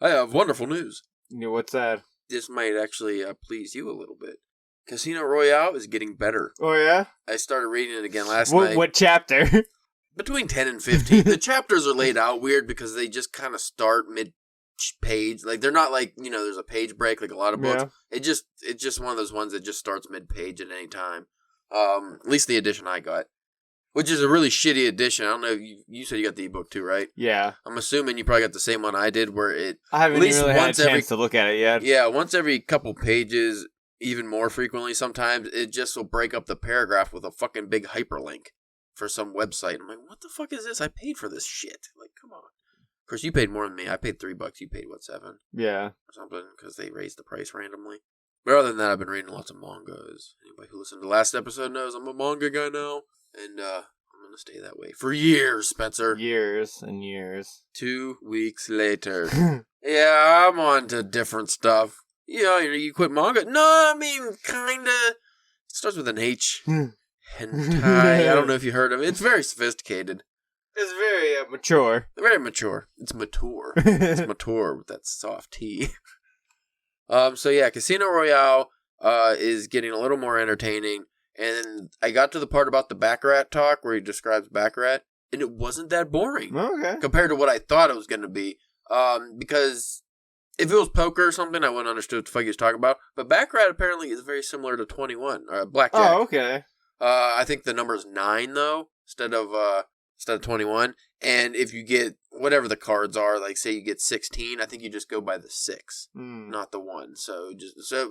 I have wonderful news. What's that? This might actually please you a little bit. Casino Royale is getting better. Oh, yeah? I started reading it again last night. What chapter? Between 10 and 15. The chapters are laid out weird because they just kind of start mid-page. Like, they're not like, there's a page break like a lot of books. Yeah. It's just one of those ones that just starts mid-page at any time. At least the edition I got. Which is a really shitty edition. I don't know, you said you got the ebook too, right? Yeah. I'm assuming you probably got the same one I did where I haven't really had a chance to look at it yet. Yeah, once every couple pages, even more frequently sometimes, it just will break up the paragraph with a fucking big hyperlink for some website. I'm like, what the fuck is this? I paid for this shit. Like, come on. Of course, you paid more than me. I paid $3. You paid, what, $7? Yeah. Or something, because they raised the price randomly. But other than that, I've been reading lots of mangas. Anybody who listened to the last episode knows I'm a manga guy now. And, I'm going to stay that way for years, Spencer. Years and years. 2 weeks later. Yeah, I'm on to different stuff. You quit manga? No, I mean, kinda. It starts with an H. Hentai. I don't know if you heard of it. It's very sophisticated. It's very mature. Very mature. It's mature. It's mature with that soft T. So yeah, Casino Royale is getting a little more entertaining. And I got to the part about the Baccarat talk where he describes Baccarat, and it wasn't that boring. Okay. Compared to what I thought it was going to be. Because if it was poker or something, I wouldn't understand what the fuck he was talking about. But Baccarat apparently is very similar to 21, or Blackjack. Oh, okay. I think the number is 9, though, instead of 21. And if you get whatever the cards are, like say you get 16, I think you just go by the 6, not the 1. So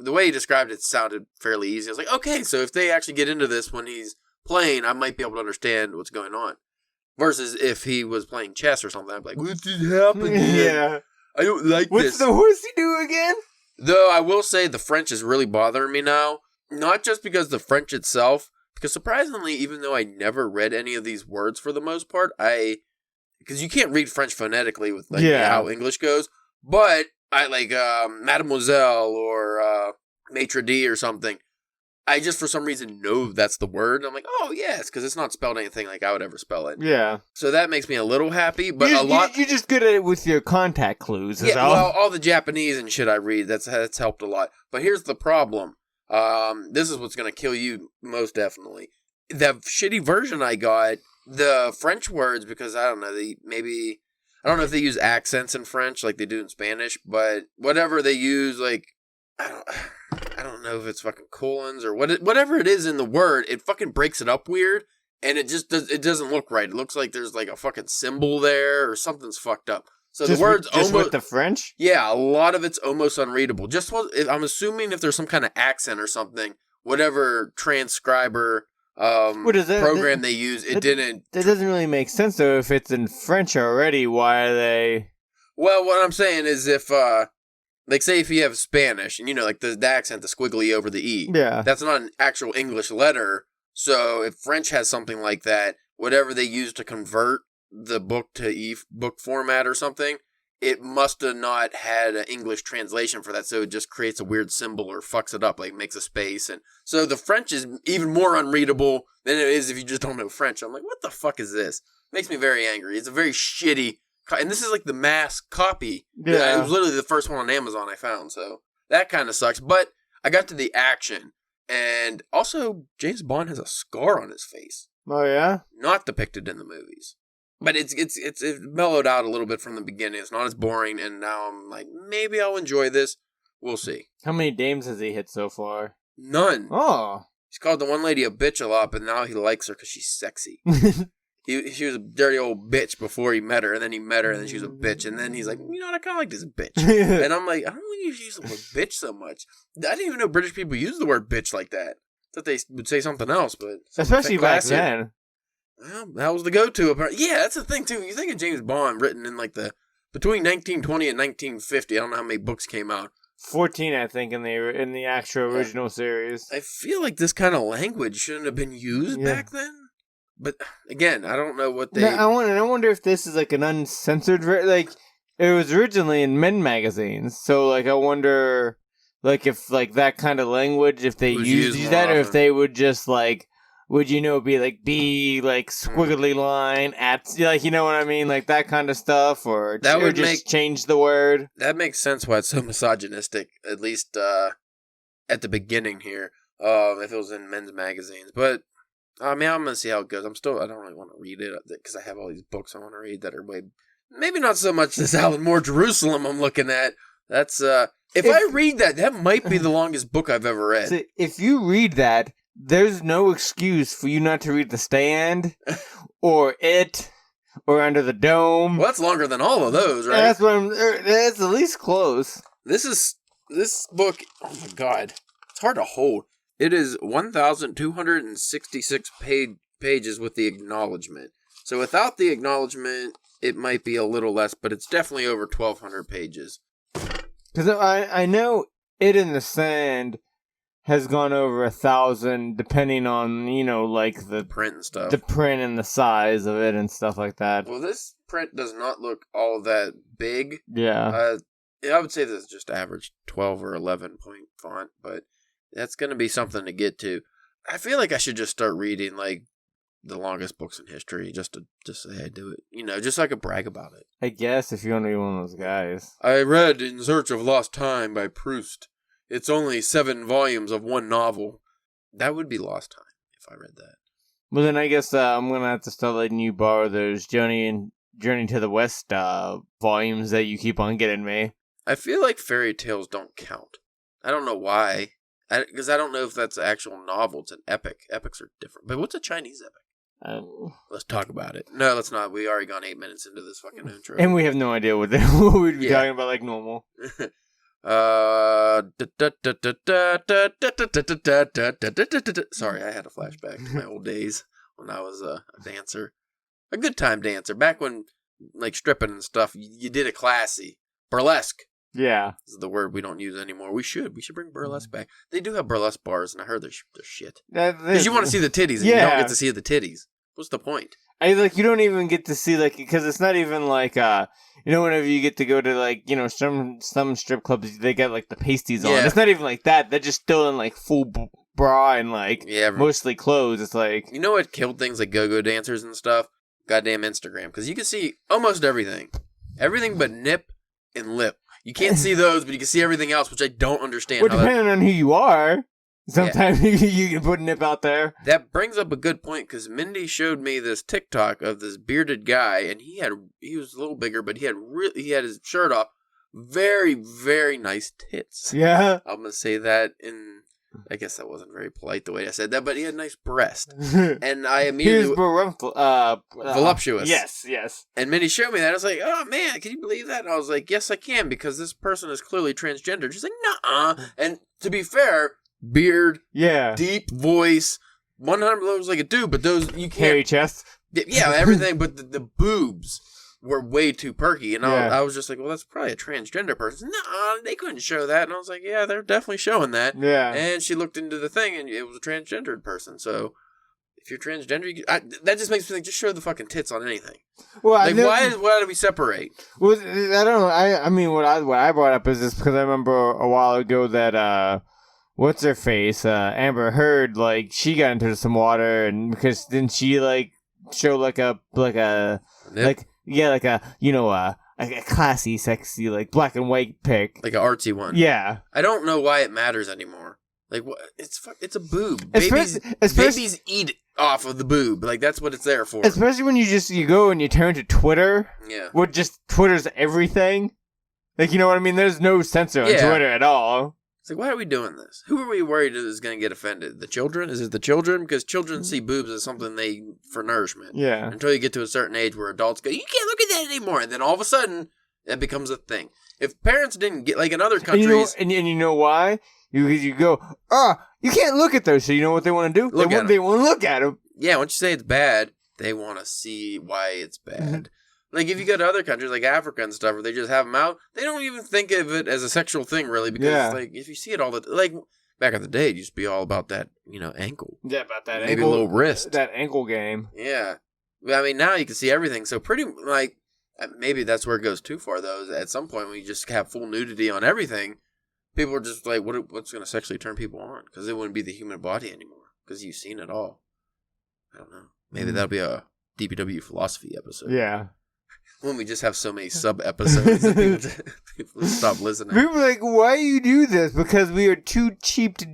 the way he described it sounded fairly easy. I was like, okay, so if they actually get into this when he's playing, I might be able to understand what's going on. Versus if he was playing chess or something, I'd be like, what's happening? Yeah. I don't like this. What's the horsey do again? Though I will say the French is really bothering me now. Not just because the French itself, because surprisingly, even though I never read any of these words for the most part, because you can't read French phonetically with how English goes, but I like mademoiselle or maitre d' or something. I just for some reason know that's the word. I'm like, oh yes, because it's not spelled anything like I would ever spell it. Yeah. So that makes me a little happy, but you're just good at it with your contact clues. Yeah, well, all the Japanese and shit I read, that's helped a lot. But here's the problem. This is what's going to kill you most definitely. The shitty version I got, the French words, because I don't know, I don't know if they use accents in French like they do in Spanish, but whatever they use, like, I don't know if it's fucking colons or whatever it is in the word, it fucking breaks it up weird, and it doesn't look right. It looks like there's like a fucking symbol there or something's fucked up. So the words just with the French? Yeah, a lot of it's almost unreadable. I'm assuming if there's some kind of accent or something, whatever transcriber program they use, didn't. That doesn't really make sense though. If it's in French already, why are they? Well, what I'm saying is if like say if you have Spanish and like the accent, the squiggly over the E, that's not an actual English letter. So if French has something like that, whatever they use to convert the book to book format or something, it must have not had an English translation for that, so it just creates a weird symbol or fucks it up, like makes a space. And so the French is even more unreadable than it is if you just don't know French. I'm like, what the fuck is this? Makes me very angry. It's a very shitty, and this is like the mass copy. Yeah. It was literally the first one on Amazon I found, so that kind of sucks. But I got to the action, and also James Bond has a scar on his face. Oh yeah? Not depicted in the movies. But it's mellowed out a little bit from the beginning. It's not as boring, and now I'm like, maybe I'll enjoy this. We'll see. How many dames has he hit so far? None. Oh. He's called the one lady a bitch a lot, but now he likes her because she's sexy. She was a dirty old bitch before he met her, and then he met her, and then she was a bitch, and then he's like, you know what, I kind of like this bitch. And I'm like, I don't really use the word bitch so much. I didn't even know British people use the word bitch like that. I thought they would say something else, but... Especially back then. Well, that was the go-to, apparently. Yeah, that's the thing, too. You think of James Bond written in, like, between 1920 and 1950. I don't know how many books came out. 14, I think, in the actual original series. I feel like this kind of language shouldn't have been used back then. But, again, I don't know what they... No, I wonder if this is, like, an uncensored... Like, it was originally in men magazines. So, like, I wonder, like, if, like, that kind of language, if they used that, or if they would just, like... would be like B, like squiggly line at, like, you know what I mean? Like that kind of stuff, or that would just change the word. That makes sense why it's so misogynistic, at least at the beginning here, if it was in men's magazines. But, I mean, I'm going to see how it goes. I don't really want to read it, because I have all these books I want to read that are maybe not so much this Alan Moore Jerusalem I'm looking at. That's, if I read that might be the longest book I've ever read. So if you read that, there's no excuse for you not to read The Stand, or It, or Under the Dome. Well, that's longer than all of those, right? That's at least close. This book, oh my God, it's hard to hold. It is 1,266 pages with the acknowledgement. So without the acknowledgement, it might be a little less, but it's definitely over 1,200 pages. Because I know It in the Sand has gone over 1,000, depending on, like the print and stuff. The print and the size of it and stuff like that. Well, this print does not look all that big. Yeah. I would say this is just average 12 or 11 point font, but that's going to be something to get to. I feel like I should just start reading, like, the longest books in history, just to say I do it. Just so I could brag about it. I guess, if you want to be one of those guys. I read In Search of Lost Time by Proust. It's only 7 volumes of one novel. That would be lost time if I read that. Well, then I guess I'm going to have to start letting you borrow those Journey to the West volumes that you keep on getting me. I feel like fairy tales don't count. I don't know why. Because I don't know if that's an actual novel. It's an epic. Epics are different. But what's a Chinese epic? Let's talk about it. No, let's not. We already gone 8 minutes into this fucking intro. And we have no idea what we'd be talking about like normal. Sorry, I had a flashback to my old days when I was a dancer. A good time dancer. Back when, like, stripping and stuff, you did it classy. Burlesque. Yeah. This is the word we don't use anymore. We should bring burlesque back. They do have burlesque bars, and I heard they're shit. Because you want to see the titties, and you don't get to see the titties. What's the point? You don't even get to see, like, because it's not even like, whenever you get to go to, like, some strip clubs, they get, like, the pasties on. It's not even like that. They're just still in, like, full bra and, like, mostly clothes. It's like... You know what killed things like go-go dancers and stuff? Goddamn Instagram. Because you can see almost everything. Everything but nip and lip. You can't see those, but you can see everything else, which I don't understand. Well, depending on who you are. Sometimes you can put a nip out there. That brings up a good point, because Mindy showed me this TikTok of this bearded guy, and he was a little bigger, but he had his shirt off. Very, very nice tits. Yeah. I'm going to say that I guess that wasn't very polite the way I said that, but he had nice breast. And I immediately... He was voluptuous. Yes. And Mindy showed me that. I was like, oh man, can you believe that? And I was like, yes, I can, because this person is clearly transgender. She's like, nuh-uh. And to be fair... Beard, deep voice, 100 looks like a dude, but those you can't. Hairy chest, everything, but the boobs were way too perky, and I was just like, well, that's probably a transgender person. No, they couldn't show that, and I was like, yeah, they're definitely showing that. Yeah, and she looked into the thing, and it was a transgendered person. So if you're transgender, that just makes me think, just show the fucking tits on anything. Well, like, why do we separate? Well, I don't know. I mean, what I brought up is just because I remember a while ago that what's her face? Amber Heard, like, she got into some water, and because didn't she, like, show like a classy, sexy, like, black and white pic, like an artsy one. Yeah. I don't know why it matters anymore. Like, what? It's a boob. Babies eat off of the boob. Like, that's what it's there for. Especially when you go and you turn to Twitter. Yeah. Where just Twitter's everything. Like, you know what I mean? There's no censor on Twitter at all. It's like, why are we doing this? Who are we worried is going to get offended? The children? Is it the children? Because children see boobs as something for nourishment. Yeah. Until you get to a certain age where adults go, you can't look at that anymore. And then all of a sudden, that becomes a thing. If parents didn't get, like in other countries... And you know why? You go, you can't look at those. So you know what they want to do? They want to look at them. Yeah, once you say it's bad, they want to see why it's bad. Like, if you go to other countries, like Africa and stuff, where they just have them out, they don't even think of it as a sexual thing, really, because, like, if you see it all like, back in the day, it used to be all about that, ankle. Yeah, about that maybe ankle. A little wrist. That ankle game. Yeah. I mean, now you can see everything, so pretty, like, maybe that's where it goes too far, though, at some point when you just have full nudity on everything, people are just like, what's going to sexually turn people on? Because it wouldn't be the human body anymore, because you've seen it all. I don't know. Maybe that'll be a DPW philosophy episode. Yeah. When we just have so many sub-episodes that people stop listening. People are like, why do you do this? Because we are too cheap to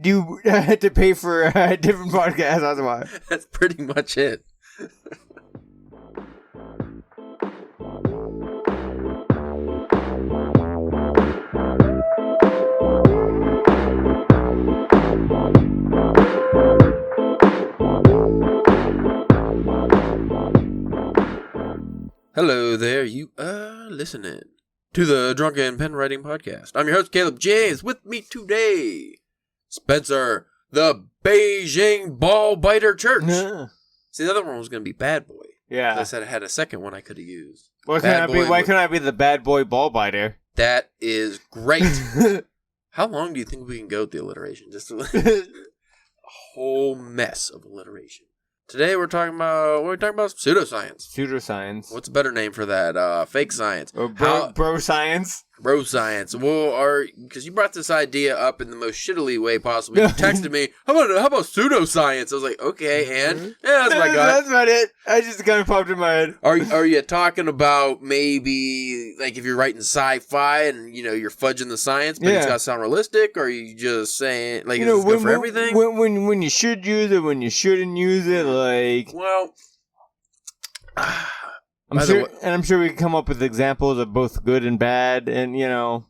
pay for different podcasts. That's why. That's pretty much it. Hello there, you are listening to the Drunken Pen Writing Podcast. I'm your host, Caleb James. With me today, Spencer, the Beijing Ball Biter Church. See, the other one was going to be Bad Boy. Yeah. I said I had a second one I could have used. Why couldn't I be the Bad Boy Ball Biter? That is great. How long do you think we can go with the alliteration? Just a whole mess of alliteration. Today we're talking about pseudoscience. Pseudoscience. What's a better name for that? Fake science. Or bro science. Bro science. Well, because you brought this idea up in the most shittily way possible. You texted me, how about pseudoscience? I was like, okay, and yeah, that's my gut. That's about it. I just kind of popped in my head. Are you talking about maybe like if you're writing sci-fi and you're fudging the science, but it's got to sound realistic? Or are you just saying like is good for everything? When you should use it, when you shouldn't use it, like I'm sure we can come up with examples of both good and bad, and Yeah,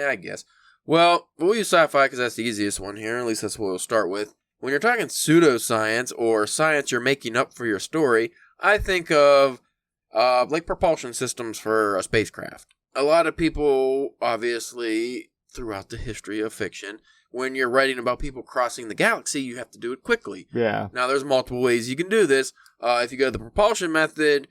I guess. Well, we'll use sci-fi because that's the easiest one here. At least that's what we'll start with. When you're talking pseudoscience or science you're making up for your story, I think of like propulsion systems for a spacecraft. A lot of people, obviously, throughout the history of fiction, when you're writing about people crossing the galaxy, you have to do it quickly. Yeah. Now, there's multiple ways you can do this. If you go to the propulsion method,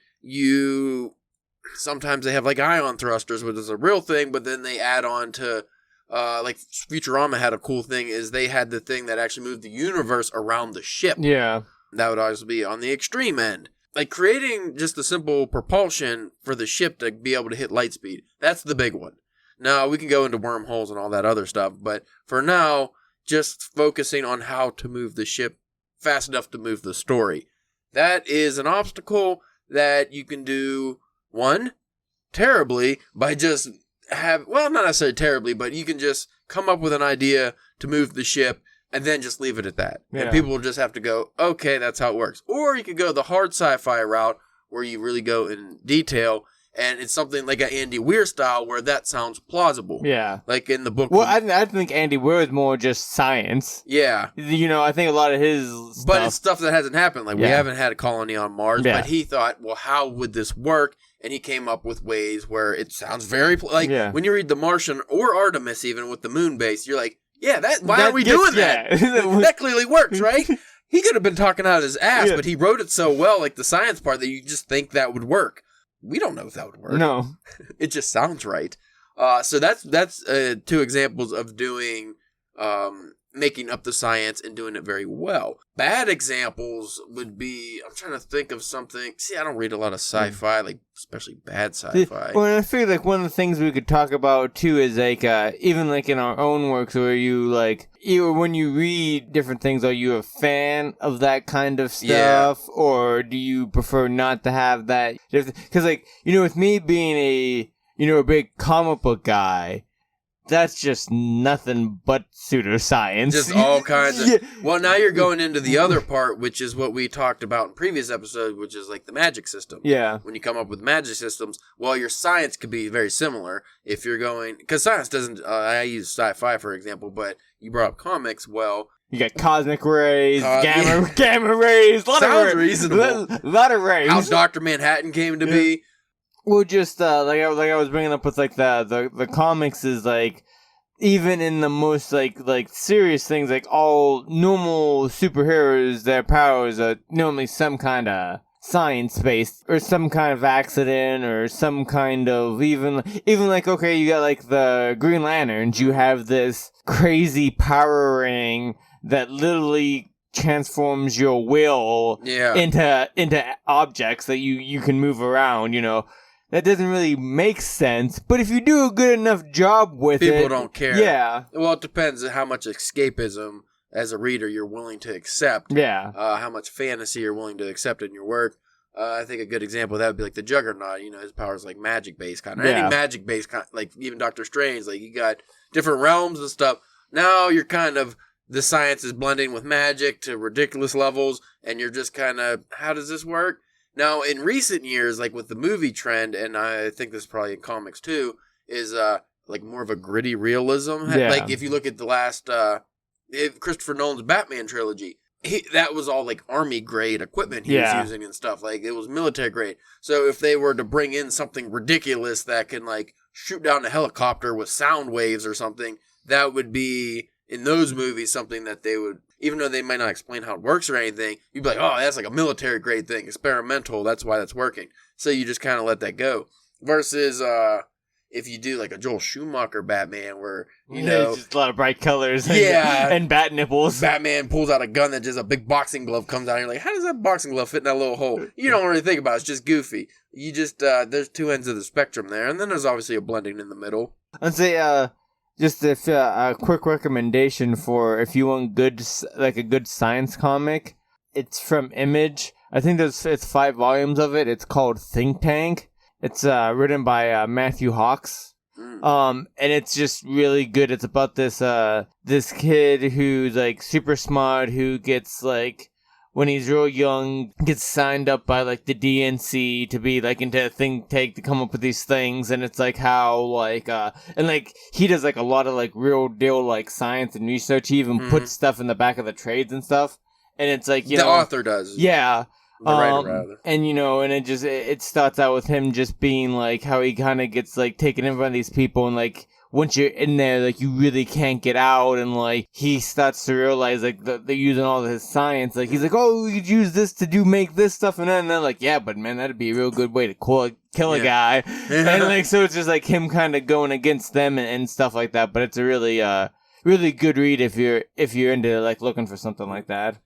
sometimes they have like ion thrusters, which is a real thing, but then they add on to like Futurama had a cool thing is they had the thing that actually moved the universe around the ship. Yeah. That would always be on the extreme end. Like creating just a simple propulsion for the ship to be able to hit light speed. That's the big one. Now we can go into wormholes and all that other stuff, but for now, just focusing on how to move the ship fast enough to move the story. That is an obstacle that you can do, one, terribly, by just not necessarily terribly, but you can just come up with an idea to move the ship and then just leave it at that. Yeah. And people will just have to go, okay, that's how it works. Or you could go the hard sci-fi route where you really go in detail, and it's something like an Andy Weir style where that sounds plausible. Yeah. Like in the book. Well, I think Andy Weir is more just science. Yeah. I think a lot of his stuff. But it's stuff that hasn't happened. Like we haven't had a colony on Mars, but he thought, well, how would this work? And he came up with ways where it sounds very when you read The Martian or Artemis, even with the moon base, you're like, why are we doing that? That clearly works, right? He could have been talking out of his ass, but he wrote it so well, like the science part, that you just think that would work. We don't know if that would work. No. It just sounds right. So that's two examples of doing making up the science and doing it very well. Bad examples would be, I'm trying to think of something. See, I don't read a lot of sci-fi, like especially bad sci-fi. Well, I feel like one of the things we could talk about too is like even like in our own works where you like when you read different things, are you a fan of that kind of stuff or do you prefer not to have that? Because like with me being a big comic book guy, that's just nothing but pseudoscience. Just all kinds of... Well, now you're going into the other part, which is what we talked about in previous episodes, which is like the magic system. Yeah. When you come up with magic systems, well, your science could be very similar if you're going... Because science doesn't... I use sci-fi, for example, but you brought up comics, well... You got cosmic rays, gamma rays, sounds reasonable. A lot of rays. How Dr. Manhattan came to be... Well, just like I was bringing up with like the comics is like even in the most like serious things, like all normal superheroes, their powers are normally some kind of science based or some kind of accident or some kind of even like okay, you got like the Green Lanterns, you have this crazy power ring that literally transforms your will into objects that you can move around, That doesn't really make sense, but if you do a good enough job with People don't care. Yeah. Well, it depends on how much escapism as a reader you're willing to accept. Yeah. How much fantasy you're willing to accept in your work. I think a good example of that would be like the Juggernaut. You know, his power is like magic-based kind of. Or any magic-based kind, like even Doctor Strange. Like, you got different realms and stuff. Now you're kind of, the science is blending with magic to ridiculous levels, and you're just kind of, how does this work? Now, in recent years, like with the movie trend, and I think this is probably in comics too, is like more of a gritty realism. Yeah. Like if you look at the last Christopher Nolan's Batman trilogy, that was all like army grade equipment he was using and stuff. Like, it was military grade. So if they were to bring in something ridiculous that can like shoot down a helicopter with sound waves or something, that would be, in those movies, something that they would, even though they might not explain how it works or anything, you'd be like, oh, that's like a military grade thing, experimental, that's why that's working. So you just kind of let that go. Versus if you do like a Joel Schumacher Batman where, you know, just a lot of bright colors and bat nipples. Batman pulls out a gun that just a big boxing glove comes out and you're like, how does that boxing glove fit in that little hole? You don't really think about it. It's just goofy. You just, there's two ends of the spectrum there. And then there's obviously a blending in the middle. I'd say, just if a quick recommendation for if you want a good science comic, it's from Image. I think it's 5 volumes of it. It's called Think Tank. It's written by Matthew Hawks. And it's just really good. It's about this kid who's like super smart, who gets like, when he's real young, gets signed up by like the DNC to be like into a think tank to come up with these things. And it's like how like and like he does like a lot of like real deal like science and research. He even puts stuff in the back of the trades and stuff. And it's like, you know, the author does. Yeah. The writer, rather. And you know, and it starts out with him just being like how he kind of gets like taken in by these people, and like once you're in there, like you really can't get out, and like he starts to realize like they're using all of his science. Like he's like, oh, we could use this to make this stuff, and then they're like, yeah, but man, that'd be a real good way to kill a guy. And like so, it's just like him kind of going against them and stuff like that. But it's a really really good read if you're into like looking for something like that.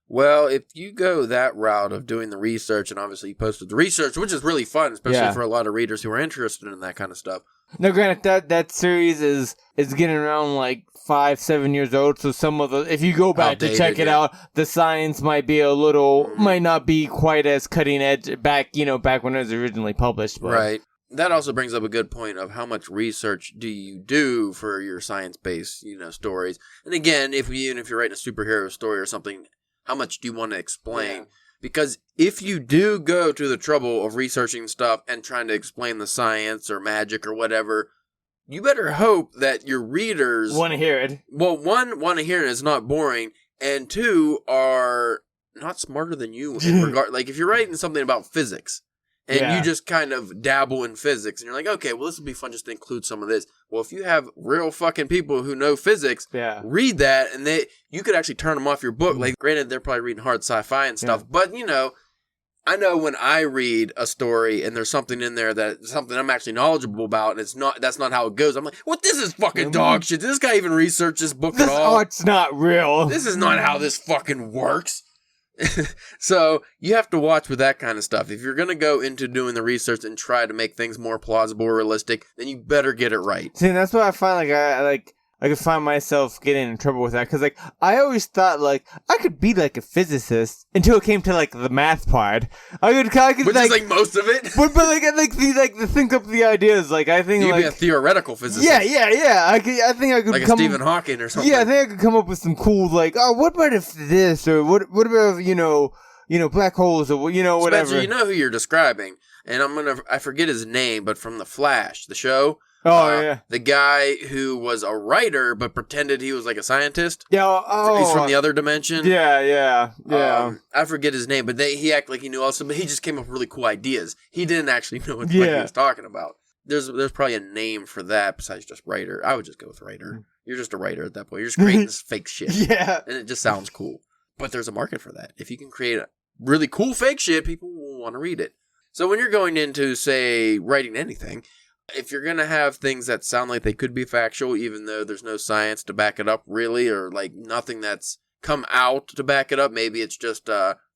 Well, if you go that route of doing the research, and obviously you posted the research, which is really fun, especially for a lot of readers who are interested in that kind of stuff. Now, granted, that series is getting around like 5-7 years old, so some of the, if you go back to check it out, the science might be might not be quite as cutting edge back when it was originally published. But. Right. That also brings up a good point of how much research do you do for your science-based, stories. And again, even if you're writing a superhero story or something, how much do you want to explain? Yeah. Because if you do go to the trouble of researching stuff and trying to explain the science or magic or whatever, you better hope that your readers want to hear it. Well, one, want to hear it, it's not boring, and two, are not smarter than you in regard. Like if you're writing something about physics and you just kind of dabble in physics and you're like, okay, well, this would be fun just to include some of this. Well, if you have real fucking people who know physics, read that, and you could actually turn them off your book. Like, granted, they're probably reading hard sci-fi and stuff, but, I know when I read a story and there's something in there that's something I'm actually knowledgeable about, and that's not how it goes. I'm like, what? This is fucking dog shit. Did this guy even research this book at all? Oh, it's not real. This is not how this fucking works. So you have to watch with that kind of stuff. If you're going to go into doing the research and try to make things more plausible or realistic, then you better get it right. See, that's what I find I could find myself getting in trouble with that, because I always thought I could be a physicist until it came to the math part. I could which is most of it. But the think up the ideas. I think you'd be a theoretical physicist. Yeah. I think I could like a Stephen Hawking or something. Yeah, I think I could come up with some cool what about if this, or what about if black holes, or whatever. Spencer, you know who you're describing, and I forget his name, but from The Flash, the show. Oh, yeah. The guy who was a writer but pretended he was a scientist. Yeah. He's from the other dimension. Yeah. I forget his name, but he acted like he knew also, but he just came up with really cool ideas. He didn't actually know what he was talking about. There's probably a name for that besides just writer. I would just go with writer. You're just a writer at that point. You're just creating this fake shit. Yeah. And it just sounds cool. But there's a market for that. If you can create a really cool fake shit, people will want to read it. So when you're going into, say, writing anything, if you're going to have things that sound like they could be factual, even though there's no science to back it up really, or nothing that's come out to back it up, maybe it's just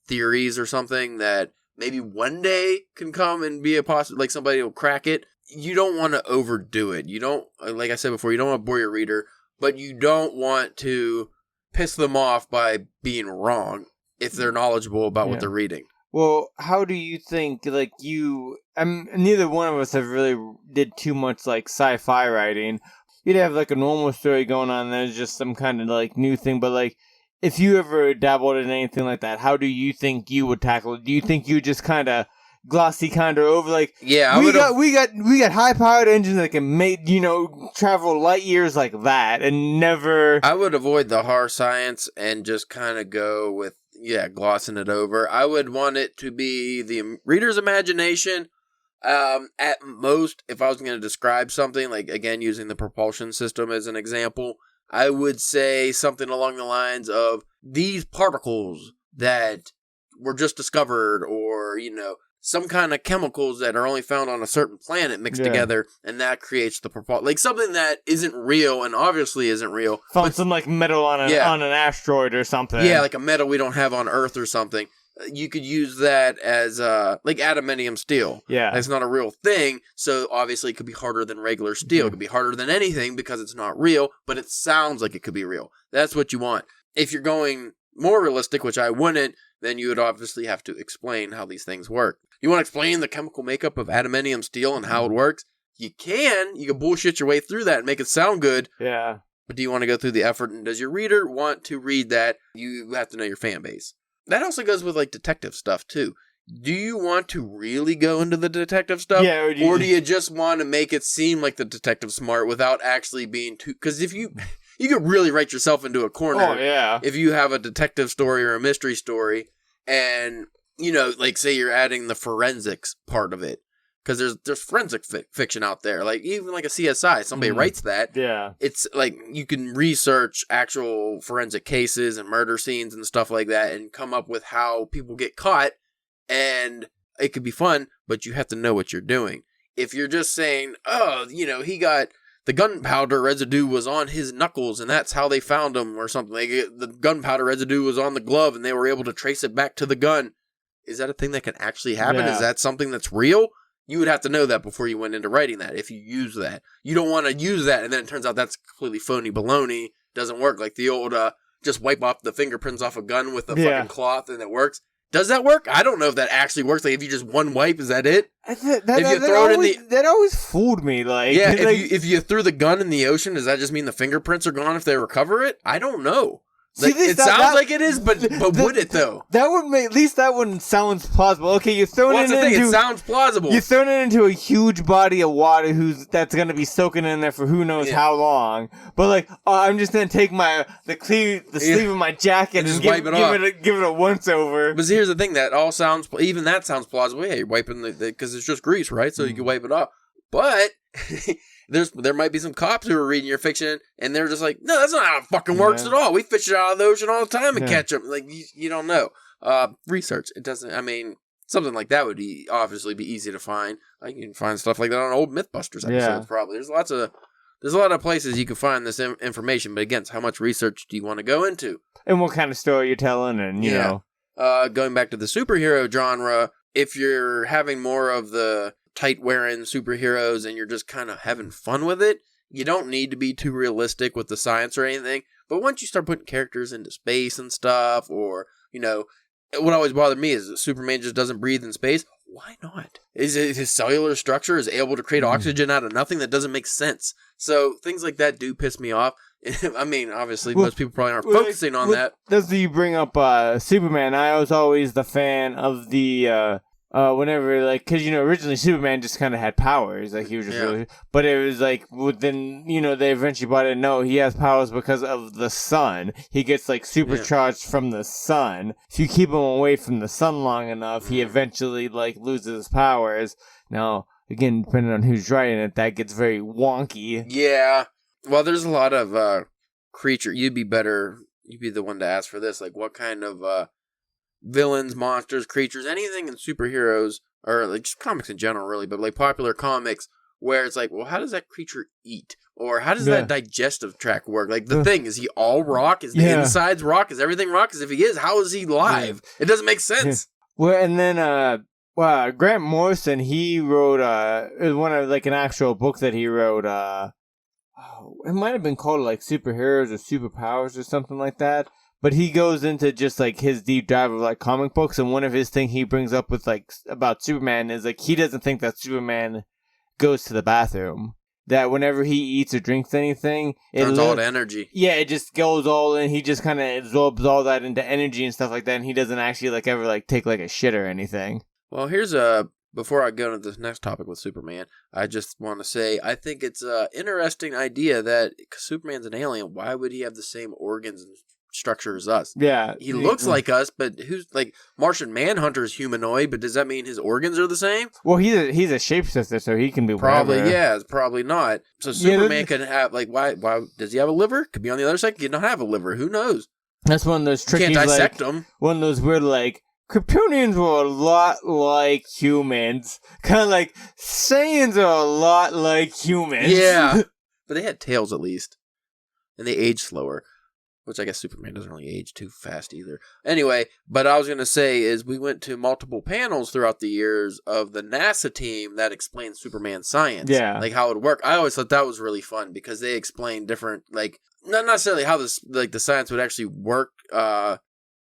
theories or something that maybe one day can come and be a possible, somebody will crack it. You don't want to overdo it. You don't, like I said before, you don't want to bore your reader, but you don't want to piss them off by being wrong if they're knowledgeable about what they're reading. Well, how do you think, like, neither one of us have really did too much, like, sci-fi writing. You'd have, like, a normal story going on, and there's just some kind of, like, new thing, but, like, if you ever dabbled in anything like that, how do you think you would tackle it? Do you think you just kind of glossy kind of over, like, we got high-powered engines that can make, travel light years like that, and never... I would avoid the hard science and just kind of go with, glossing it over. I would want it to be the reader's imagination. At most, if I was going to describe something, like, again, using the propulsion system as an example, I would say something along the lines of these particles that were just discovered, or, some kind of chemicals that are only found on a certain planet mixed together, and that creates the propulsion. Like, something that isn't real, and obviously isn't real. Found some, like, metal on an asteroid or something. Yeah, like a metal we don't have on Earth or something. You could use that as, like, adamantium steel. Yeah. It's not a real thing, so obviously it could be harder than regular steel. It could be harder than anything because it's not real, but it sounds like it could be real. That's what you want. If you're going more realistic, which I wouldn't, then you would obviously have to explain how these things work. You want to explain the chemical makeup of adamantium steel and how it works? You can bullshit your way through that and make it sound good. Yeah. But do you want to go through the effort, and does your reader want to read that? You have to know your fan base. That also goes with, like, detective stuff, too. Do you want to really go into the detective stuff? Yeah. Or do you just want to make it seem like the detective's smart without actually being too... Because if you could really write yourself into a corner. Oh, yeah. If you have a detective story or a mystery story, and, like, say you're adding the forensics part of it. Because there's forensic fiction out there. Like, even like a CSI, somebody writes that. Yeah. It's like you can research actual forensic cases and murder scenes and stuff like that and come up with how people get caught. And it could be fun, but you have to know what you're doing. If you're just saying, he got the gunpowder residue was on his knuckles and that's how they found him or something. Like, the gunpowder residue was on the glove and they were able to trace it back to the gun. Is that a thing that can actually happen? Yeah. Is that something that's real? You would have to know that before you went into writing that, if you use that. You don't want to use that, and then it turns out that's completely phony baloney. Doesn't work. Like the old, just wipe off the fingerprints off a gun with a fucking cloth, and it works. Does that work? I don't know if that actually works. Like, if you just one wipe, is that it? That always fooled me. Like, yeah, if you threw the gun in the ocean, does that just mean the fingerprints are gone if they recover it? I don't know. Like, it sounds like it is, but would it though? That would make, at least that one sounds plausible. Okay, you're throwing it into... It sounds plausible. You're throwing it into a huge body of water that's going to be soaking in there for who knows how long. But like, I'm just going to take the sleeve of my jacket and give it a once over. But here's the thing, even that sounds plausible. Yeah, you're wiping because it's just grease, right? So you can wipe it off. But there might be some cops who are reading your fiction and they're just like, no, that's not how it fucking works at all. We fish it out of the ocean all the time and catch them. Like, you don't know. Research. It doesn't, something like that would obviously be easy to find. Like, you can find stuff like that on old Mythbusters episodes probably. There's a lot of places you can find this information, but again, how much research do you want to go into? And what kind of story you're telling, and you know. Going back to the superhero genre, if you're having more of the tight-wearing superheroes and you're just kind of having fun with it, you don't need to be too realistic with the science or anything. But once you start putting characters into space and stuff, or, what always bothered me is that Superman just doesn't breathe in space. Why not? His cellular structure is able to create oxygen out of nothing? That doesn't make sense. So things like that do piss me off. Obviously, most people probably aren't focusing on that. Does you bring up Superman? I was always the fan of the... whenever, like, because, originally Superman just kind of had powers, like, he was just really, but it was like, then, they eventually brought in, no, he has powers because of the sun. He gets, like, supercharged from the sun. If you keep him away from the sun long enough, he eventually, like, loses his powers. Now, again, depending on who's writing it, that gets very wonky. Yeah. Well, there's a lot of, creature, you'd be the one to ask for this, like, what kind of, villains, monsters, creatures, anything in superheroes, or like just comics in general, really, but like popular comics, where it's like, well, how does that creature eat? Or how does that digestive tract work? Like, the thing, is he all rock? Is the insides rock? Is everything rock? Because if he is, how is he live? It doesn't make sense. Well, and then, Grant Morrison, he wrote, one of, like, an actual book that he wrote, it might have been called like Superheroes or Superpowers or something like that. But he goes into just like his deep dive of like comic books, and one of his things he brings up with like about Superman is like he doesn't think that Superman goes to the bathroom. That whenever he eats or drinks anything, it turns all to energy. Yeah, it just goes all in. He just kind of absorbs all that into energy and stuff like that, and he doesn't actually like ever like take like a shit or anything. Well, before I go into this next topic with Superman, I just want to say I think it's an interesting idea that because Superman's an alien, why would he have the same organs and structure as us? Yeah. He looks like us, but who's like Martian Manhunter is humanoid, but does that mean his organs are the same? Well, he's a shapeshifter, so he can be probably whatever. Yeah, probably not. So Superman could have like why does he have a liver? Could be on the other side. Could not have a liver. Who knows? That's one of those tricky. You can't dissect them. One of those weird like Kryptonians were a lot like humans. Kind of like Saiyans are a lot like humans. Yeah, but they had tails at least, and they age slower. Which I guess Superman doesn't really age too fast either. Anyway, but I was going to say is we went to multiple panels throughout the years of the NASA team that explained Superman science. Yeah. Like how it would work. I always thought that was really fun because they explained different, like, not necessarily how this, like the science would actually work,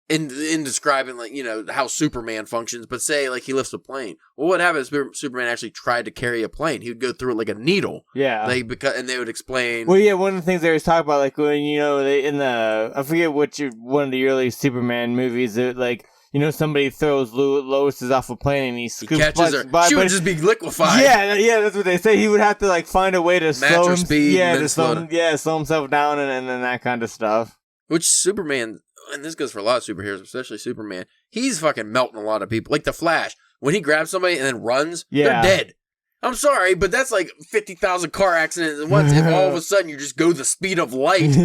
in describing, like, you know, how Superman functions, but say, like, he lifts a plane. Well, what happens if Superman actually tried to carry a plane? He would go through it like a needle. Yeah. Like, and they would explain... Well, yeah, one of the things they was talking about, like, when, you know, I forget one of the early Superman movies, like, you know, somebody throws Lois off a plane and he catches her. She would just be liquefied. Yeah, that's what they say. He would have to, like, find a way to slow him, speed. Yeah, slow himself down and that kind of stuff. Which Superman... And this goes for a lot of superheroes, especially Superman. He's fucking melting a lot of people. Like the Flash. When he grabs somebody and then runs, they're dead. I'm sorry, but that's like 50,000 car accidents at once. If all of a sudden you just go the speed of light,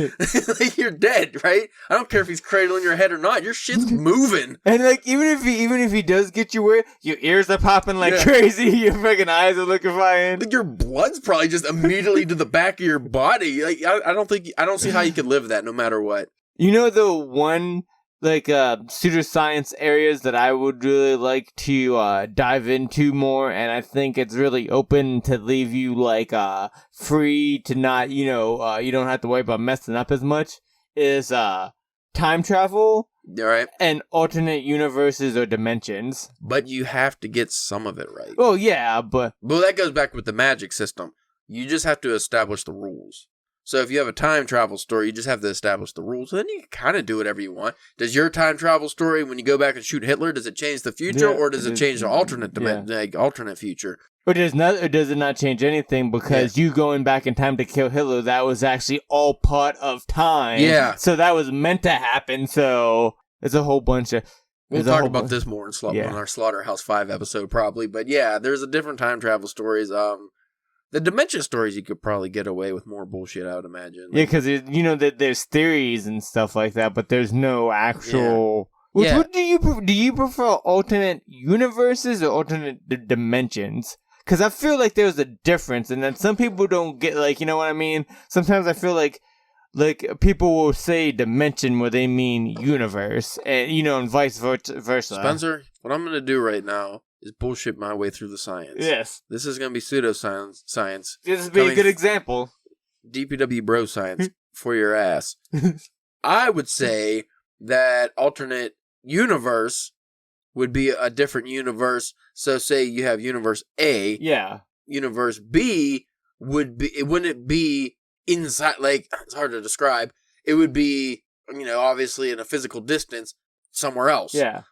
like you're dead, right? I don't care if he's cradling your head or not. Your shit's moving. And like even if he does get you where your ears are popping like crazy, your fucking eyes are liquefying. Like your blood's probably just immediately to the back of your body. Like I don't see how you could live that no matter what. You know the one, like, pseudoscience areas that I would really like to dive into more, and I think it's really open to leave you, like, free to not, you know, you don't have to worry about messing up as much, is time travel and alternate universes or dimensions. But you have to get some of it right. Oh, yeah, but... Well, that goes back with the magic system. You just have to establish the rules. So if you have a time travel story, you just have to establish the rules. Then you can kind of do whatever you want. Does your time travel story, when you go back and shoot Hitler, does it change the future, or does it change the alternate future? Or does it not change anything because you going back in time to kill Hitler, that was actually all part of time. Yeah. So that was meant to happen. So it's a whole bunch of... We'll talk about this more on our Slaughterhouse 5 episode probably. But yeah, there's a different time travel stories. The dimension stories, you could probably get away with more bullshit, I would imagine. Yeah, because, you know, there's theories and stuff like that, but there's no actual... Yeah. What do you prefer alternate universes or alternate dimensions? Because I feel like there's a difference, and then some people don't get, like, you know what I mean? Sometimes I feel like people will say dimension where they mean universe, and, you know, and vice versa. Spencer, what I'm going to do right now is bullshit my way through the science. Yes. This is going to be pseudoscience. This would be a good example. DPW bro science for your ass. I would say that alternate universe would be a different universe. So say you have universe A. Yeah. Universe B wouldn't it be inside, like, it's hard to describe. It would be, you know, obviously in a physical distance somewhere else. Yeah.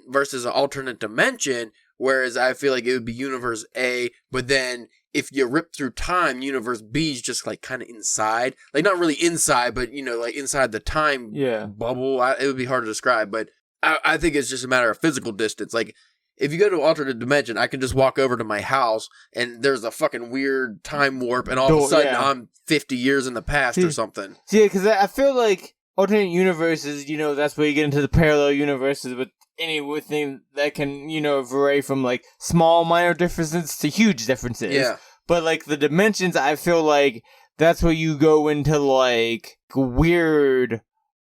Versus an alternate dimension, whereas I feel like it would be universe A, but then if you rip through time, universe B is just like kind of inside. Like not really inside, but you know, like inside the time bubble. It would be hard to describe, but I think it's just a matter of physical distance. Like if you go to an alternate dimension, I can just walk over to my house and there's a fucking weird time warp and all of a sudden I'm 50 years in the past or something. Yeah, because I feel like alternate universes, you know, that's where you get into the parallel universes with anything that can, you know, vary from like small minor differences to huge differences. Yeah. But like the dimensions, I feel like that's where you go into like weird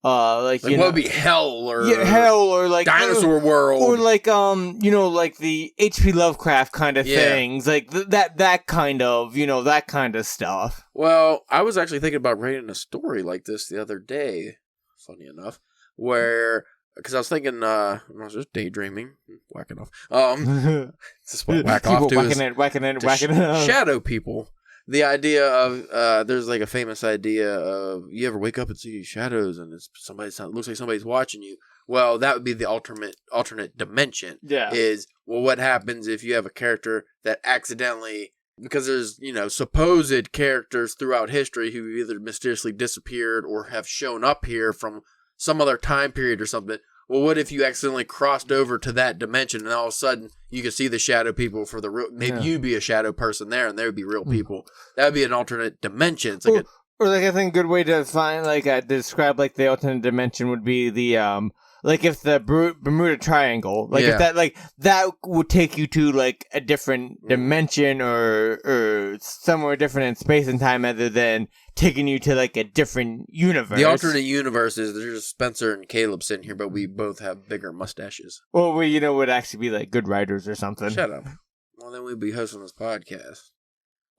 what would be hell or like dinosaur world or like like the H.P. Lovecraft kind of things, like that kind of that kind of stuff. Well, I was actually thinking about writing a story like this the other day. Funny enough, because I was thinking, I was just daydreaming, whacking off. This is what whack off to whacking it. Shadow people. The idea of there's like a famous idea of you ever wake up and see shadows and it's looks like somebody's watching you. Well, that would be the alternate dimension. Yeah. What happens if you have a character that accidentally, because there's supposed characters throughout history who either mysteriously disappeared or have shown up here from some other time period or something. Well, what if you accidentally crossed over to that dimension and all of a sudden you could see the shadow people for the real? Maybe you'd be a shadow person there and there would be real people. That would be an alternate dimension. It's like or I think a good way to find describe the alternate dimension would be the if the Bermuda Triangle, if that would take you to a different dimension or somewhere different in space and time other than taking you to a different universe. The alternate universe is there's Spencer and Caleb sitting here, but we both have bigger mustaches. Well, would actually be good writers or something. Shut up. Well, then we'd be hosting this podcast.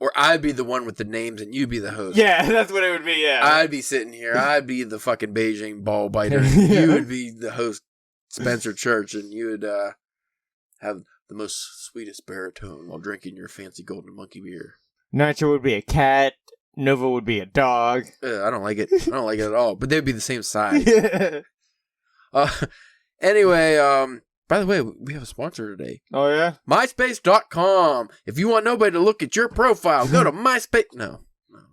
Or I'd be the one with the names and you'd be the host. Yeah, that's what it would be, yeah. I'd be sitting here. I'd be the fucking Beijing ball biter. You would be the host, Spencer Church, and you would have the most sweetest baritone while drinking your fancy golden monkey beer. Nitro would be a cat. Nova would be a dog. I don't like it. I don't like it at all. But they'd be the same size. Anyway, by the way, we have a sponsor today. Oh, yeah? MySpace.com. If you want nobody to look at your profile, go to MySpace. No,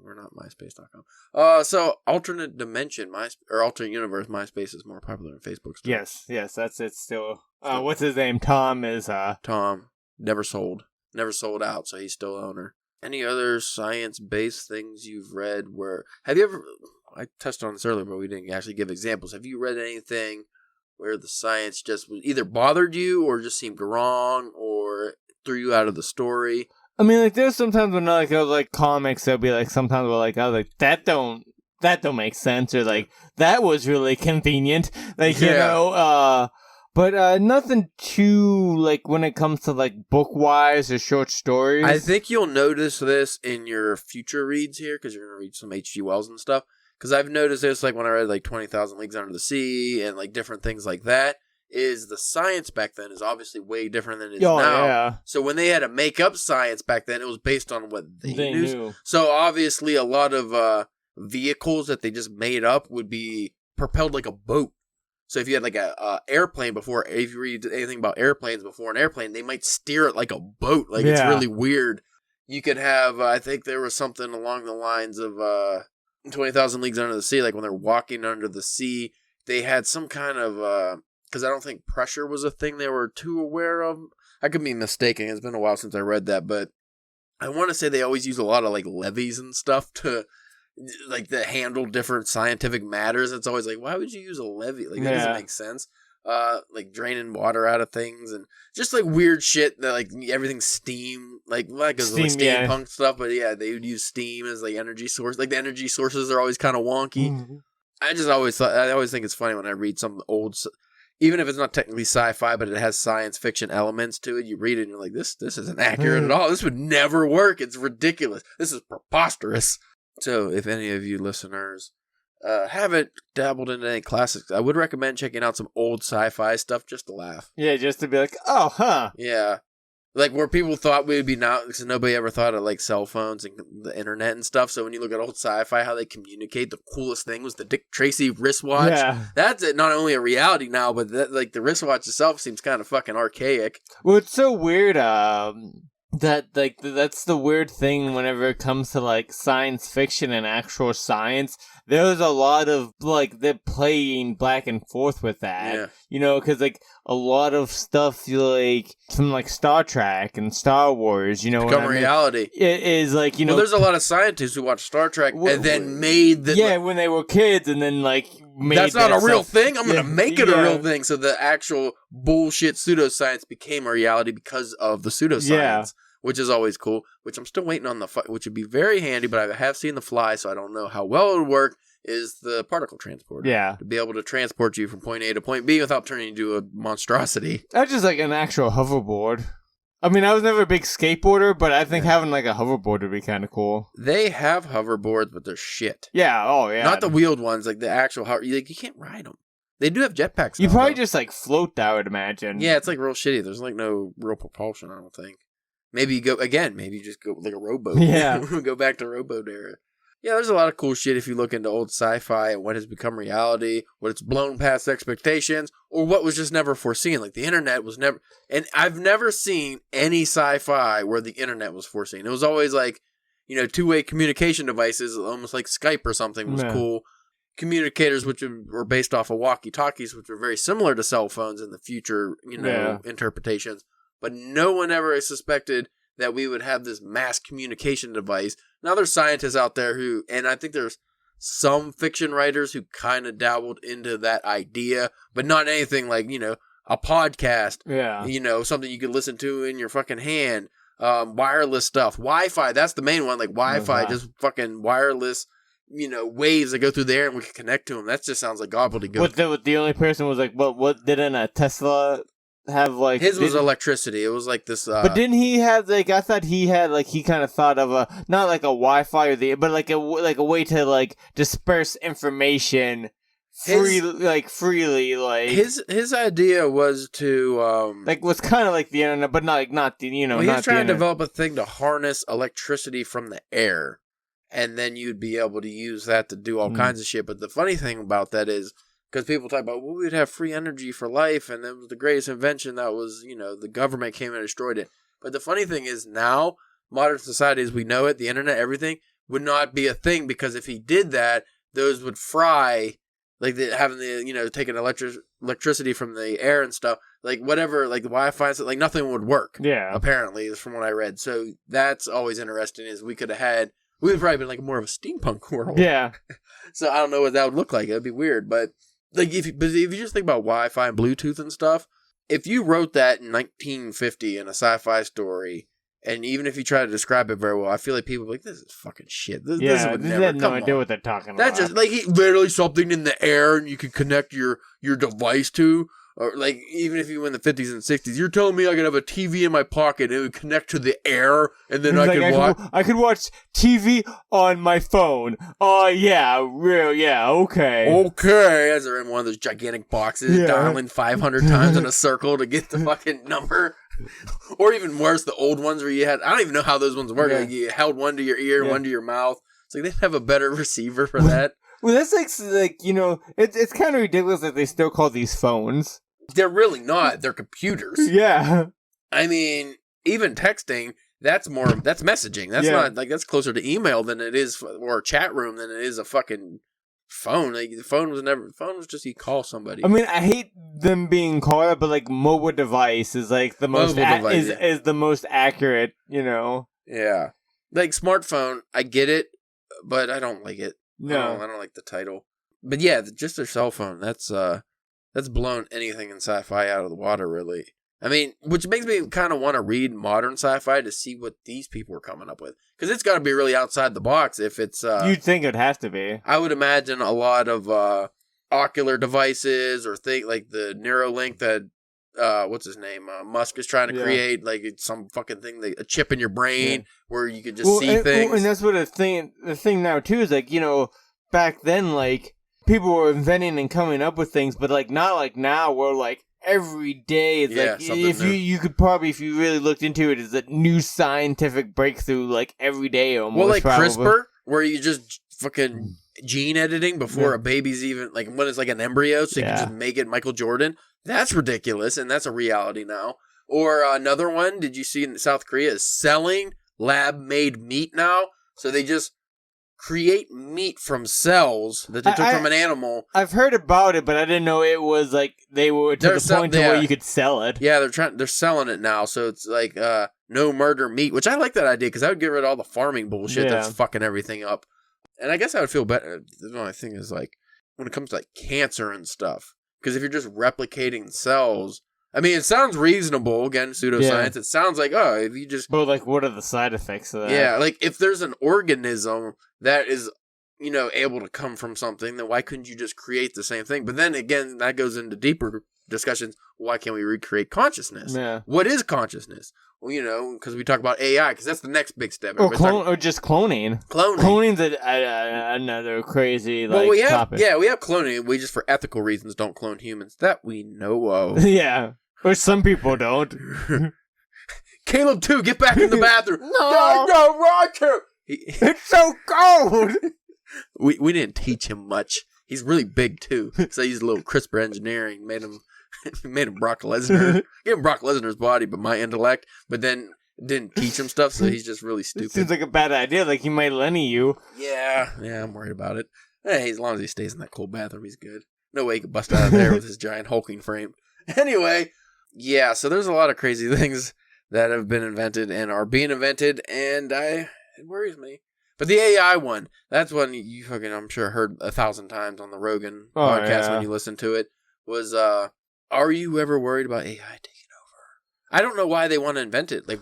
we're not MySpace.com. So, alternate dimension, or alternate universe, MySpace is more popular than Facebook. Still. Yes, that's it still. What's his name? Tom is... Tom. Never sold out, so he's still owner. Any other science-based things you've read where... Have you ever... I touched on this earlier, but we didn't actually give examples. Have you read anything where the science just either bothered you or just seemed wrong or threw you out of the story? I mean, there's sometimes when comics, there'll be sometimes where I was like, that don't make sense, or that was really convenient. But nothing too, when it comes to, book-wise or short stories. I think you'll notice this in your future reads here, because you're going to read some H.G. Wells and stuff. Because I've noticed this, when I read, 20,000 Leagues Under the Sea and, different things like that, is the science back then is obviously way different than it is now. Yeah. So when they had to make up science back then, it was based on what they knew. So obviously a lot of vehicles that they just made up would be propelled like a boat. So if you had a airplane before, if you read anything about airplanes before an airplane, they might steer it like a boat. It's really weird. You could have, I think there was something along the lines of 20,000 Leagues Under the Sea, when they're walking under the sea, they had some kind of, because I don't think pressure was a thing they were too aware of. I could be mistaken. It's been a while since I read that, but I want to say they always use a lot of levies and stuff to to handle different scientific matters. It's always why would you use a levee? That doesn't make sense. Draining water out of things and just weird shit that everything's steam, steampunk stuff. But yeah, they would use steam as energy source. The energy sources are always kind of wonky. Mm-hmm. I always think it's funny when I read some old, even if it's not technically sci-fi, but it has science fiction elements to it. You read it and you're like, this isn't accurate at all. This would never work. It's ridiculous. This is preposterous. So if any of you listeners haven't dabbled into any classics, I would recommend checking out some old sci-fi stuff just to laugh. Yeah, just to be oh, huh. Yeah. Where people thought we would be now, because nobody ever thought of cell phones and the internet and stuff. So when you look at old sci-fi, how they communicate, the coolest thing was the Dick Tracy wristwatch. Yeah. That's not only a reality now, but the wristwatch itself seems kind of fucking archaic. Well, it's so weird, that's the weird thing whenever it comes to science fiction and actual science. There's a lot of they're playing back and forth with that. Yeah. Because a lot of stuff from Star Trek and Star Wars, become reality. It is well, there's a lot of scientists who watch Star Trek and then made the when they were kids and then made that's not a real thing. I'm gonna make it a real thing. So the actual bullshit pseudoscience became a reality because of the pseudoscience. Yeah. which is always cool, which I'm still waiting on which would be very handy, but I have seen the Fly, so I don't know how well it would work, is the particle transporter. Yeah. To be able to transport you from point A to point B without turning into a monstrosity. That's just like an actual hoverboard. I mean, I was never a big skateboarder, but I think having like a hoverboard would be kind of cool. They have hoverboards, but they're shit. Yeah, oh yeah. Not the wheeled ones, like the actual you can't ride them. They do have jetpacks. You probably just like float, I would imagine. Yeah, it's like real shitty. There's like no real propulsion, I don't think. Maybe you just go like a rowboat. Yeah. Go back to rowboat era. Yeah, there's a lot of cool shit if you look into old sci-fi and what has become reality, what it's blown past expectations, or what was just never foreseen. Like the internet was never, and I've never seen any sci-fi where the internet was foreseen. It was always like, two-way communication devices, almost like Skype or something was cool. Communicators, which were based off of walkie-talkies, which were very similar to cell phones in the future, interpretations. But no one ever suspected that we would have this mass communication device. Now there's scientists out there and I think there's some fiction writers who kind of dabbled into that idea, but not anything like, a podcast. Yeah. Something you could listen to in your fucking hand. Wireless stuff. Wi-Fi, that's the main one. Like Wi-Fi, just fucking wireless, waves that go through the air and we can connect to them. That just sounds like gobbledygook. The only person was like, what didn't a Tesla have like his was electricity. It was like this but didn't he have like I thought he had like he kind of thought of a not like a Wi-Fi but like a way to like disperse information freely like his idea was to like was kind of like the internet but not the he was trying to develop a thing to harness electricity from the air, and then you'd be able to use that to do all kinds of shit. But the funny thing about that is, because people talk about, we'd have free energy for life, and it was the greatest invention that was, the government came and destroyed it. But the funny thing is now, modern society as we know it, the internet, everything, would not be a thing, because if he did that, those would fry, like having the, taking electricity from the air and stuff, like whatever, like the Wi-Fi, like nothing would work. Yeah. Apparently, is from what I read. So that's always interesting, is we would probably been like more of a steampunk world. Yeah. So I don't know what that would look like. It would be weird, but... Like if you just think about Wi-Fi and Bluetooth and stuff, if you wrote that in 1950 in a sci-fi story, and even if you try to describe it very well, I feel like people are like, this is fucking shit. This would never have no idea what they're talking about. That's just like literally something in the air and you can connect your device to. Or like even if you were in the 50s and 60s, you're telling me I could have a TV in my pocket and it would connect to the air, and then I could watch TV on my phone. Oh yeah, okay. Okay, as they're in one of those gigantic boxes, dialing 500 times in a circle to get the fucking number. Or even worse, the old ones where I don't even know how those ones work. Like you held one to your ear, one to your mouth. It's like they have a better receiver for that. Well, that's like it's kind of ridiculous that they still call these phones. They're really not. They're computers. Yeah. I mean, even texting, that's messaging. That's not that's closer to email than it is, or a chat room than it is a fucking phone. Like the phone was just you call somebody. I mean, I hate them being called that, but like mobile device is like the most is the most accurate. Yeah. Like smartphone, I get it, but I don't like it. No, I don't like the title. But yeah, just their cell phone. That's blown anything in sci-fi out of the water, really. I mean, which makes me kind of want to read modern sci-fi to see what these people are coming up with, because it's got to be really outside the box. If it's, you'd think it'd have to be. I would imagine a lot of ocular devices or like the Neuralink that what's his name? Musk is trying to create, like it's some fucking thing, a chip in your brain where you could just see things. And that's what the thing now too is like, back then, like people were inventing and coming up with things, but like not like now where like every day it's like if you could probably, if you really looked into it, is a new scientific breakthrough like every day almost. Well, like probably. CRISPR, where you just fucking gene editing before a baby's even like when it's like an embryo, so you can just make it Michael Jordan. That's ridiculous, and that's a reality now. Or another one, did you see in South Korea, is selling lab-made meat now? So they just create meat from cells that they took from an animal. I've heard about it, but I didn't know it was like they were to the point to where you could sell it. Yeah, they're selling it now, so it's like no murder meat, which I like that idea because I would get rid of all the farming bullshit that's fucking everything up. And I guess I would feel better. The only thing is like when it comes to like cancer and stuff. Because if you're just replicating cells, I mean, it sounds reasonable. Again, pseudoscience. It sounds like, if you just... But, like, what are the side effects of that? Yeah, like, if there's an organism that is, able to come from something, then why couldn't you just create the same thing? But then, again, that goes into deeper discussions. Why can't we recreate consciousness? Yeah. What is consciousness? Well, because we talk about AI, because that's the next big step. Or just cloning. Cloning's another crazy topic. Yeah, we have cloning. We just, for ethical reasons, don't clone humans that we know of. Yeah, or some people don't. Caleb, too, get back in the bathroom. No, Roger. It's so cold. We didn't teach him much. He's really big too. So I used a little CRISPR engineering, made him Brock Lesnar. Gave him Brock Lesnar's body, but my intellect. But then didn't teach him stuff, so he's just really stupid. Seems like a bad idea. Like he might Lenny you. Yeah, I'm worried about it. Hey, as long as he stays in that cold bathroom, he's good. No way he could bust out of there with his giant hulking frame. Anyway, yeah. So there's a lot of crazy things that have been invented and are being invented, and it worries me. But the AI one, that's one you fucking, I'm sure, heard 1,000 times on the Rogan podcast when you listen to it, was, are you ever worried about AI taking over? I don't know why they want to invent it. Like,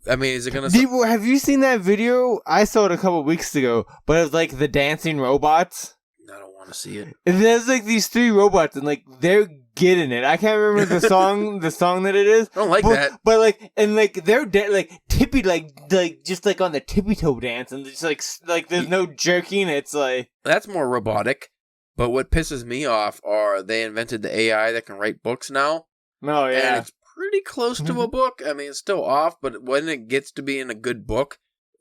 I mean, is it going to... Have you seen that video? I saw it a couple weeks ago, but it was like the dancing robots. I don't want to see it. And there's like these 3 robots, and like they're getting it. I can't remember the song that it is. I don't like that. But like, and like they're like tippy, like just like on the tippy toe dance, and just like there's no jerking. It's like that's more robotic. But what pisses me off are they invented the AI that can write books now. Oh yeah, and it's pretty close to a book. I mean, it's still off, but when it gets to being a good book,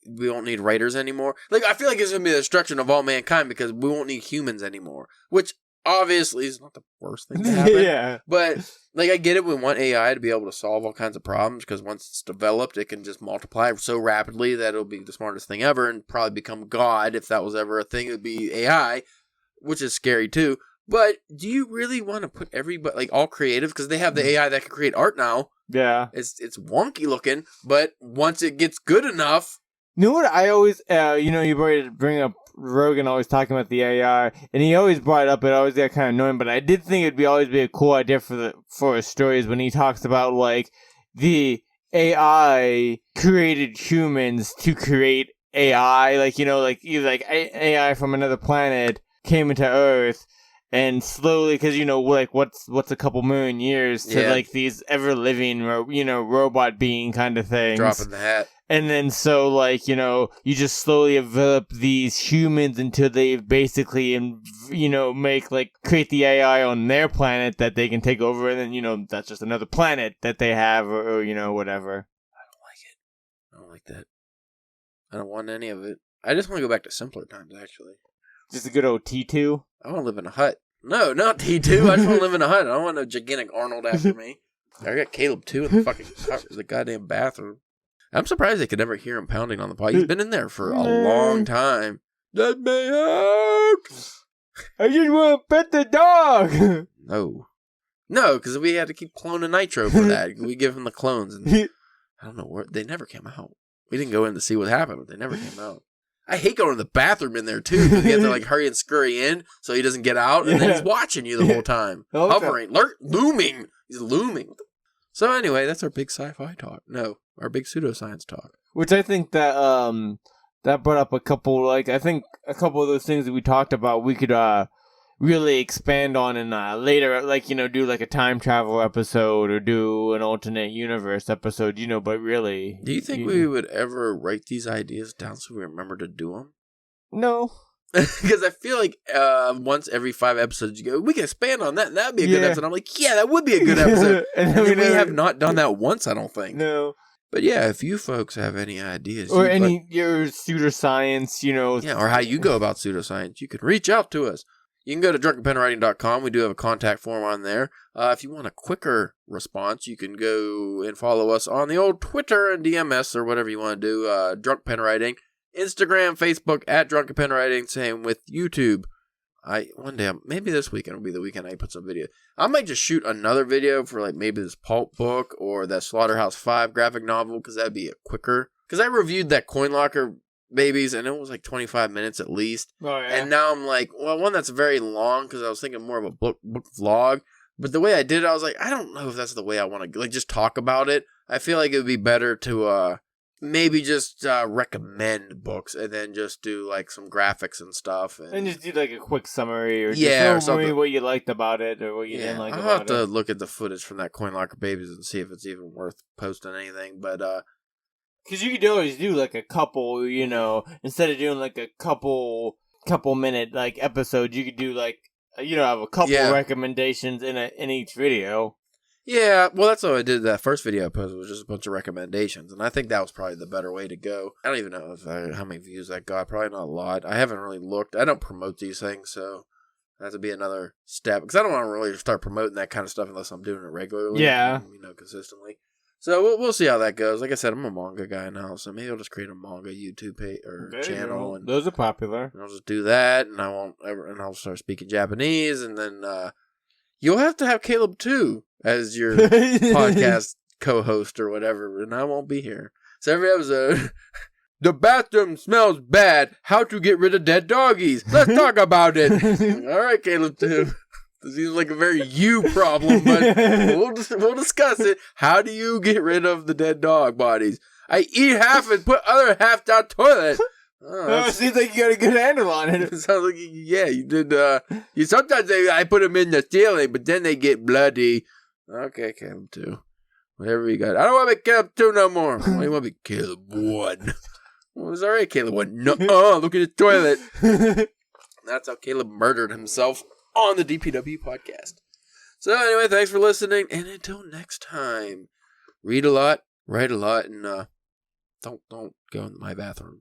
we won't need writers anymore. Like, I feel like it's going to be the destruction of all mankind because we won't need humans anymore, which obviously is not the worst thing to happen. Yeah. But, like, I get it. We want AI to be able to solve all kinds of problems because once it's developed, it can just multiply so rapidly that it'll be the smartest thing ever and probably become God. If that was ever a thing, it would be AI, which is scary too. But do you really want to put everybody, like all creatives, because they have the AI that can create art now. Yeah. It's wonky looking, but once it gets good enough. You know what I always, you bring up Rogan always talking about the AI, and he always brought it up, it always got kind of annoying, but I did think it'd always be a cool idea for his stories when he talks about, like, the AI created humans to create AI, like, either, like, AI from another planet came into Earth, and slowly, because, like, what's a couple million years to, like, these ever-living, robot being kind of things. Dropping the hat. And then so, like, you just slowly develop these humans until they basically, create the AI on their planet that they can take over. And then, that's just another planet that they have or whatever. I don't like it. I don't like that. I don't want any of it. I just want to go back to simpler times, actually. Just a good old T2? I want to live in a hut. No, not T2. I just want to live in a hut. I don't want no gigantic Arnold after me. I got Caleb, too, in the goddamn bathroom. I'm surprised they could never hear him pounding on the pot. He's been in there for a long time. Let me out! I just want to pet the dog! No, because we had to keep cloning Nitro for that. We give him the clones. And I don't know where. They never came out. We didn't go in to see what happened, but they never came out. I hate going to the bathroom in there, too, because you have to, like, hurry and scurry in so he doesn't get out, and then he's watching you the whole time. Hovering, looming. He's looming. So anyway, that's our big sci-fi talk. No, our big pseudoscience talk. Which I think that that brought up a couple of those things that we talked about we could really expand on in later, like, do like a time travel episode or do an alternate universe episode, but really. Do you think we would ever write these ideas down so we remember to do them? No. Because I feel like once every 5 episodes you go, we can expand on that, and that would be a good episode. I'm like, yeah, that would be a good episode. and we have not done that once, I don't think. No. But yeah, if you folks have any ideas. Or your pseudoscience, Yeah, or how you go about pseudoscience, you can reach out to us. You can go to drunkenpenwriting.com. We do have a contact form on there. If you want a quicker response, you can go and follow us on the old Twitter and DM us or whatever you want to do. Drunk Pen Writing. Instagram, Facebook, at Drunken Pen Writing. Same with YouTube. One day, maybe this weekend will be the weekend I put some video. I might just shoot another video for like maybe this pulp book or that Slaughterhouse 5 graphic novel because that'd be quicker. Because I reviewed that Coin Locker Babies and it was like 25 minutes at least. Oh, yeah. And now I'm like, well, one that's very long because I was thinking more of a book vlog. But the way I did it, I was like, I don't know if that's the way I want to, like, just talk about it. I feel like it would be better to maybe just recommend books and then just do, like, some graphics and stuff. And just do, like, a quick summary or just show me what you liked about it or what you didn't like about it. I'll have to look at the footage from that Coin Locker Babies and see if it's even worth posting anything, but... Because you could always do, like, a couple, you know, instead of doing, like, a couple minute, like, episode, you could do, like, you know, have a couple recommendations in each video. Yeah, well, that's what I did that first video I posted, was just a bunch of recommendations, and I think that was probably the better way to go. I don't even know how many views that got, probably not a lot. I haven't really looked. I don't promote these things, so that would be another step, because I don't want to really start promoting that kind of stuff unless I'm doing it regularly, you know, consistently. So we'll see how that goes. Like I said, I'm a manga guy now, so maybe I'll just create a manga YouTube page or channel. And those are popular. And I'll just do that, and I'll start speaking Japanese, and then you'll have to have Caleb too as your podcast co-host or whatever, and I won't be here. So every episode, the bathroom smells bad. How to get rid of dead doggies? Let's talk about it. All right, Caleb too. This seems like a very you problem, but we'll discuss it. How do you get rid of the dead dog bodies? I eat half and put other half down toilet. Oh, it seems like you got a good handle on it. It sounds like you did. You sometimes I put them in the ceiling, but then they get bloody. Okay, Caleb 2. Whatever you got. I don't want to be Caleb 2 no more. I want to be Caleb 1. Well, it was alright, Caleb 1. No, look at the toilet. That's how Caleb murdered himself on the DPW podcast. So anyway, thanks for listening, and until next time, read a lot, write a lot, and don't go in my bathroom.